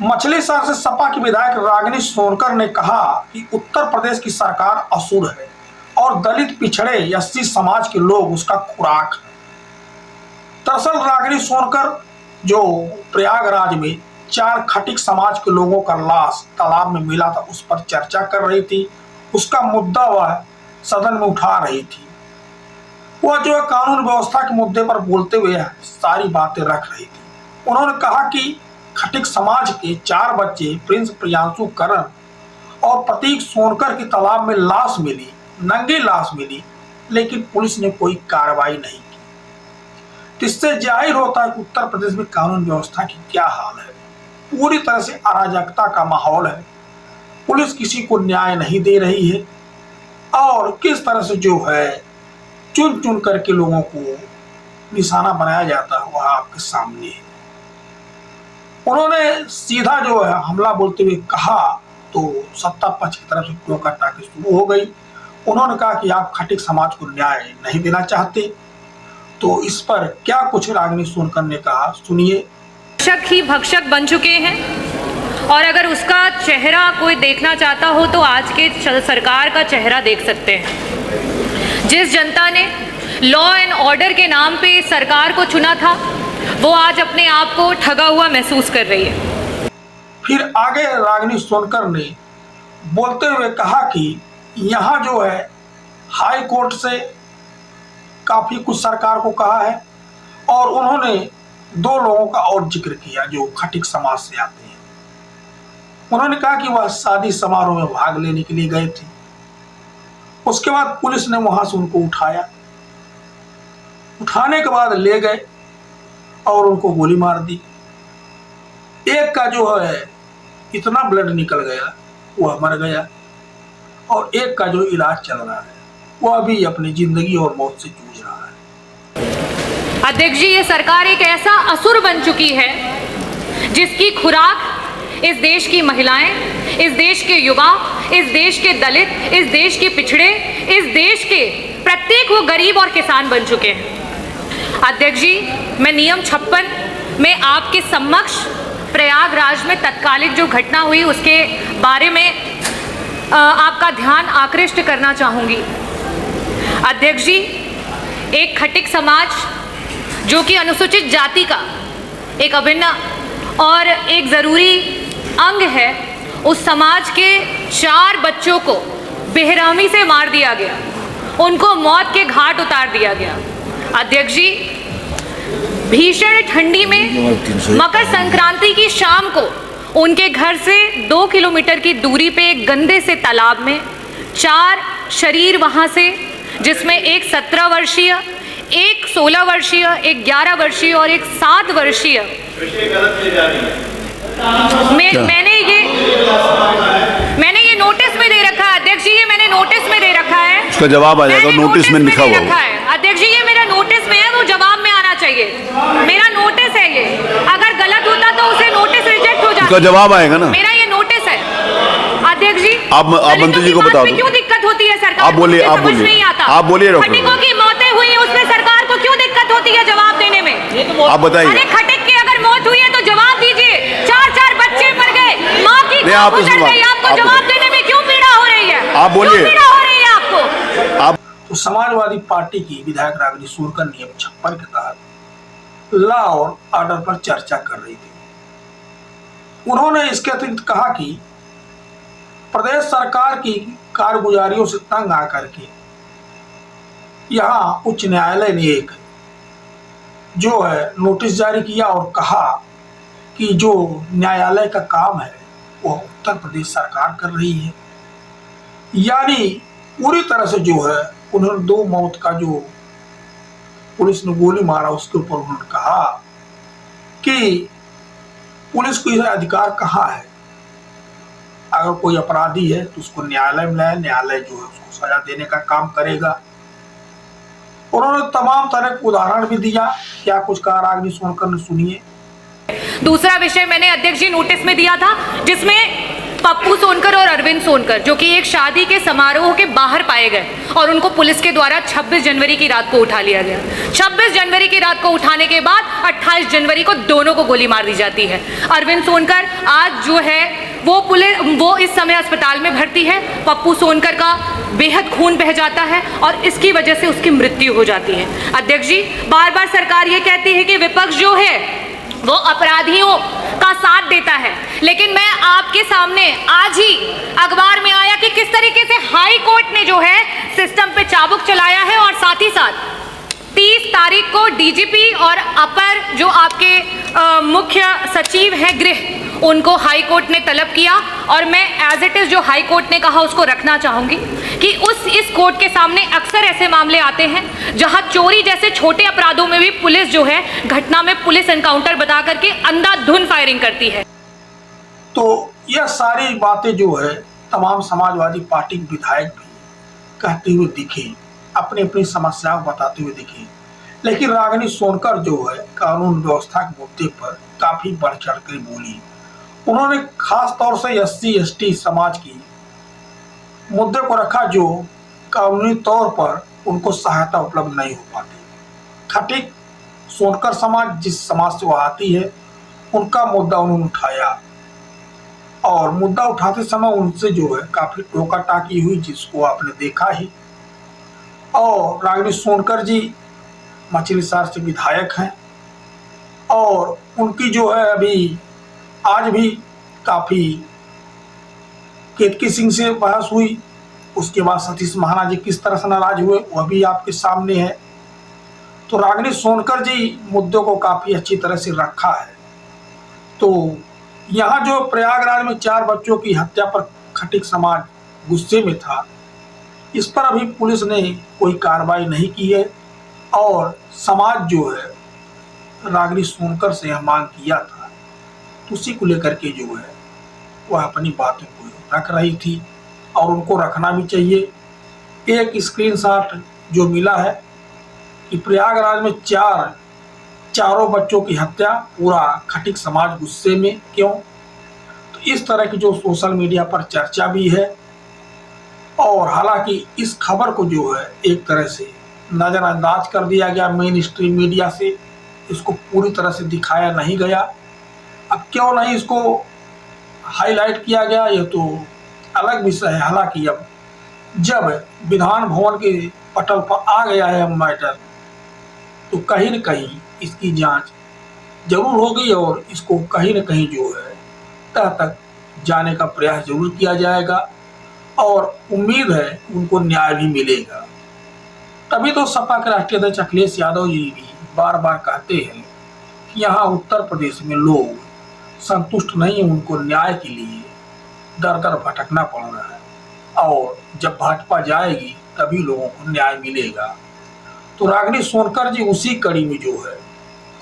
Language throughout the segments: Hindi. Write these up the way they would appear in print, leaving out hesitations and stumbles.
मछली शहर से सपा की विधायक रागिनी सोनकर ने कहा कि उत्तर प्रदेश की सरकार असुर है और दलित पिछड़े एससी समाज के लोग उसका खुराक है। दरअसल रागिनी सोनकर जो प्रयागराज में 4 खटिक समाज के लोगों का लाश तालाब में मिला था उस पर चर्चा कर रही थी। उसका मुद्दा वह सदन में उठा रही थी। वह जो है कानून व्यवस्था के मुद्दे पर बोलते हुए सारी बातें रख रही थी। उन्होंने कहा कि खटिक समाज के 4 बच्चे प्रिंस प्रियांशु करण और प्रतीक सोनकर की तालाब में लाश मिली, नंगी लाश मिली, लेकिन पुलिस ने कोई कार्रवाई नहीं की। इससे जाहिर होता है कि उत्तर प्रदेश में कानून व्यवस्था की क्या हाल है। पूरी तरह से अराजकता का माहौल है। पुलिस किसी को न्याय नहीं दे रही है और किस तरह से जो है चुन चुन करके लोगों को निशाना बनाया जाता है वह आपके सामने है। उन्होंने सीधा जो है हमला बोलते हुए कहा तो सत्ता पक्ष की तरफ से टोका टाकी शुरू हो गई। उन्होंने कहा कि आप खटिक समाज को न्याय नहीं देना चाहते। तो इस पर क्या कुछ रागिनी सोनकर ने कहा, सुनिए। भक्षक ही भक्षक बन चुके हैं और अगर उसका चेहरा कोई देखना चाहता हो तो आज के सरकार का चेहरा देख सकते हैं। जिस जनता ने लॉ एंड ऑर्डर के नाम पे सरकार को चुना था वो आज अपने आप को ठगा हुआ महसूस कर रही है। फिर आगे रागिनी सोनकर ने बोलते हुए कहा कि यहाँ जो है हाई कोर्ट से काफी कुछ सरकार को कहा है और उन्होंने 2 लोगों का और जिक्र किया जो खटिक समाज से आते हैं। उन्होंने कहा कि वह शादी समारोह में भाग लेने के लिए गए थे। उसके बाद पुलिस ने वहां से उनको उठाया, उठाने के बाद ले गए और उनको गोली मार दी। एक का जो है इतना ब्लड निकल गया वह मर गया और एक का जो इलाज चल रहा है वह अभी अपनी जिंदगी और मौत से जूझ रहा है। अध्यक्ष जी, ये सरकार एक ऐसा असुर बन चुकी है जिसकी खुराक इस देश की महिलाएं, इस देश के युवा, इस देश के दलित, इस देश के पिछड़े, इस देश के प्रत्येक वो गरीब और किसान बन चुके हैं। अध्यक्ष जी, मैं नियम 56 में आपके समक्ष प्रयागराज में तत्कालिक जो घटना हुई उसके बारे में आपका ध्यान आकृष्ट करना चाहूँगी। अध्यक्ष जी, एक खटिक समाज जो कि अनुसूचित जाति का एक अभिन्न और एक ज़रूरी अंग है, उस समाज के 4 बच्चों को बेरहमी से मार दिया गया, उनको मौत के घाट उतार दिया गया। अध्यक्ष जी, भीषण ठंडी में मकर संक्रांति की शाम को उनके घर से 2 किलोमीटर की दूरी पे एक गंदे से तालाब में 4 शरीर वहां से, जिसमें एक 17 वर्षीय, एक 16 वर्षीय, एक 11 वर्षीय और एक 7 वर्षीय। मैंने ये नोटिस में दे रखा है अध्यक्ष जी, ये मैंने नोटिस में दे रखा है। उसका जवाब आ जाएगा, नोटिस में लिखा हुआ है। अध्यक्ष जी, ये मेरा नोटिस में है, वो जवाब में आना चाहिए। मेरा नोटिस है ये, अगर गलत होता तो उसे नोटिस रिजेक्ट हो जाता। उसका जवाब आएगा ना। मेरा ये नोटिस है अध्यक्ष जी। आप मंत्री जी को बता दो क्यों दिक्कत होती है सरकार? आप बोलिए, आप बोलिए, आप बोलिए। खटिकों की मौतें हुई है, उसमें सरकार को क्यों दिक्कत होती है जवाब देने में? आप बताइए। अरे खटिक की अगर मौत हुई है तो जवाब दीजिए। 4 बच्चे मर गए, माँ की आप गुजर गई, आपको जवाब देने में क्यों पीड़ा हो रही है? आप बोलिए, पीड़ा हो रही है आपको? आप तो समाजवादी पार्टी की विधायक रागिनी सोनकर नियम 56 के तहत लॉ और ऑर्डर पर चर्चा कर रही थी। उन्होंने इसके अतिरिक्त कहा कि प्रदेश सरकार की कारगुजारियों से तंग आकर के यहाँ उच्च न्यायालय ने एक जो है नोटिस जारी किया और कहा कि जो न्यायालय का काम है वह उत्तर प्रदेश सरकार कर रही है। यानी पूरी तरह से जो है उन्होंने 2 मौत का जो पुलिस ने गोली मारा उसके ऊपर उन्होंने कहा कि पुलिस को यह अधिकार कहाँ है। अगर कोई अपराधी है तो उसको न्यायालय में लाए, न्यायालय जो है उसको सजा देने का काम करेगा। उन्होंने तमाम तरह के उदाहरण भी दिया। क्या कुछ कहा रागिनी सोनकर ने, सुनिए। दूसरा विषय मैंने अध्यक्ष जी नोटिस में दिया था जिसमें पप्पू सोनकर और अरविंद सोनकर, जो कि एक शादी के समारोह के बाहर पाए गए और उनको पुलिस के द्वारा 26 जनवरी की रात को उठा लिया गया। 26 जनवरी की रात को उठाने के बाद 28 जनवरी को दोनों को गोली मार दी जाती है। अरविंद सोनकर आज जो है वो इस समय अस्पताल में भर्ती है। पप्पू सोनकर का बेहद खून बह जाता है और इसकी वजह से उसकी मृत्यु हो जाती है। अध्यक्ष जी, बार बार सरकार ये कहती है कि विपक्ष जो है वो अपराधियों का साथ देता है, लेकिन मैं आपके सामने आज ही अखबार में आया कि किस तरीके से हाई कोर्ट ने जो है सिस्टम पे चाबुक चलाया है और साथ ही साथ 30 तारीख को डीजीपी और अपर जो आपके मुख्य सचिव हैं गृह, उनको हाई कोर्ट ने तलब किया और मैं एज इट इज़ जो हाई कोर्ट ने कहा उसको रखना चाहूँगी कि इस कोर्ट के सामने अक्सर ऐसे मामले आते हैं जहां चोरी जैसे छोटे अपराधों में भी पुलिस जो है घटना में पुलिस एनकाउंटर बता करके अंधाधुंध फायरिंग करती है। तो यह सारी बातें जो है तमाम समाजवादी पार्टी के विधायक भी कहते हुए दिखे, अपनी अपनी समस्याओं बताते हुए दिखे, लेकिन रागिनी सोनकर जो है कानून व्यवस्था के मुद्दे पर काफी बढ़ चढ़ कर बोली। उन्होंने खास तौर से SC/ST समाज की मुद्दे को रखा जो कानूनी तौर पर उनको सहायता उपलब्ध नहीं हो पाती। खटीक सोनकर समाज जिस समाज से वो आती है उनका मुद्दा उन्होंने उठाया और मुद्दा उठाते समय उनसे जो है काफी टोका टाकी हुई, जिसको आपने देखा ही। और रागिनी सोनकर जी मछलीशहर से विधायक हैं और उनकी जो है अभी आज भी काफी केतकी सिंह से बहस हुई, उसके बाद सतीश महाना जी किस तरह से नाराज हुए वह भी आपके सामने है। तो रागिनी सोनकर जी मुद्दों को काफी अच्छी तरह से रखा है। तो यहाँ जो प्रयागराज में 4 बच्चों की हत्या पर खटीक समाज गुस्से में था, इस पर अभी पुलिस ने कोई कार्रवाई नहीं की है और समाज जो है रागिनी सोनकर से यह मांग किया था, तो उसी को लेकर के जो है वह अपनी बातों को रख रही थी और उनको रखना भी चाहिए। एक स्क्रीनशॉट जो मिला है कि प्रयागराज में चारों बच्चों की हत्या, पूरा खटीक समाज गुस्से में क्यों, तो इस तरह की जो सोशल मीडिया पर चर्चा भी है। और हालांकि इस खबर को जो है एक तरह से नज़रअंदाज कर दिया गया मेन स्ट्रीम मीडिया से, इसको पूरी तरह से दिखाया नहीं गया। अब क्यों नहीं इसको हाईलाइट किया गया यह तो अलग विषय है। हालांकि अब जब विधान भवन के पटल पर आ गया है मैटर, तो कहीं न कहीं इसकी जांच जरूर होगी और इसको कहीं न कहीं जो है तह तक जाने का प्रयास जरूर किया जाएगा और उम्मीद है उनको न्याय भी मिलेगा। तभी तो सपा के राष्ट्रीय अध्यक्ष अखिलेश यादव जी भी बार बार कहते हैं कि यहाँ उत्तर प्रदेश में लोग संतुष्ट नहीं, उनको न्याय के लिए दर दर भटकना पड़ रहा है और जब भाजपा जाएगी तभी लोगों को न्याय मिलेगा। तो रागिनी सोनकर जी उसी कड़ी में जो है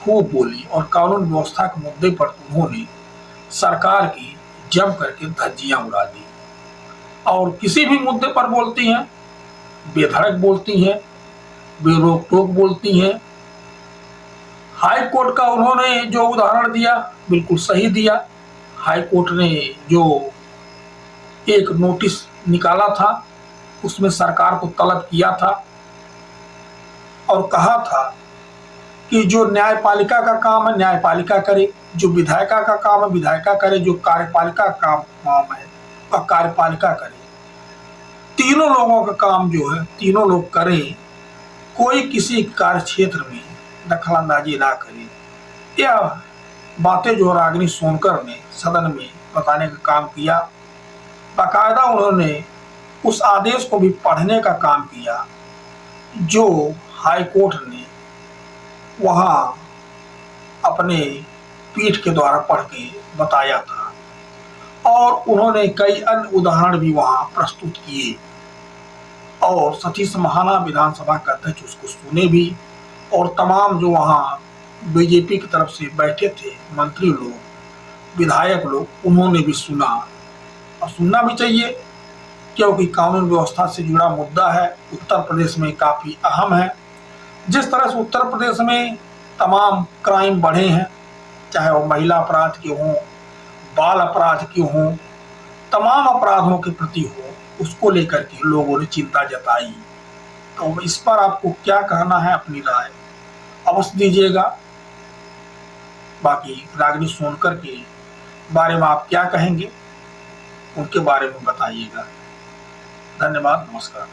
खूब बोली और कानून व्यवस्था के मुद्दे पर उन्होंने सरकार की जम करके धज्जियां उड़ा दी और किसी भी मुद्दे पर बोलती हैं, बेधड़क बोलती हैं, बेरोक टोक बोलती हैं। हाई कोर्ट का उन्होंने जो उदाहरण दिया बिल्कुल सही दिया। हाई कोर्ट ने जो एक नोटिस निकाला था उसमें सरकार को तलब किया था और कहा था कि जो न्यायपालिका का काम है न्यायपालिका करे, जो विधायिका का काम है विधायिका करे, जो कार्यपालिका का काम है वह कार्यपालिका करे। तीनों लोगों का काम जो है तीनों लोग करें, कोई किसी कार्य क्षेत्र में दखलंदाजी ना करे। यह बातें जो रागिनी सोनकर ने सदन में बताने का काम किया। बाकायदा उन्होंने उस आदेश को भी पढ़ने का काम किया जो हाई कोर्ट ने वहाँ अपने पीठ के द्वारा पढ़ के बताया था और उन्होंने कई अन्य उदाहरण भी वहाँ प्रस्तुत किए और सतीश महाना विधानसभा के अध्यक्ष उसको सुने भी और तमाम जो वहाँ बीजेपी की तरफ से बैठे थे मंत्री लोग, विधायक लोग, उन्होंने भी सुना और सुनना भी चाहिए क्योंकि कानून व्यवस्था से जुड़ा मुद्दा है, उत्तर प्रदेश में काफ़ी अहम है। जिस तरह से उत्तर प्रदेश में तमाम क्राइम बढ़े हैं, चाहे वो महिला अपराध के हों, बाल अपराध के हों, तमाम अपराधों के प्रति हो, उसको लेकर के लोगों ने चिंता जताई। तो इस पर आपको क्या कहना है, अपनी राय अवश्य दीजिएगा। बाकी रागिनी सोनकर के बारे में आप क्या कहेंगे, उनके बारे में बताइएगा। धन्यवाद, नमस्कार।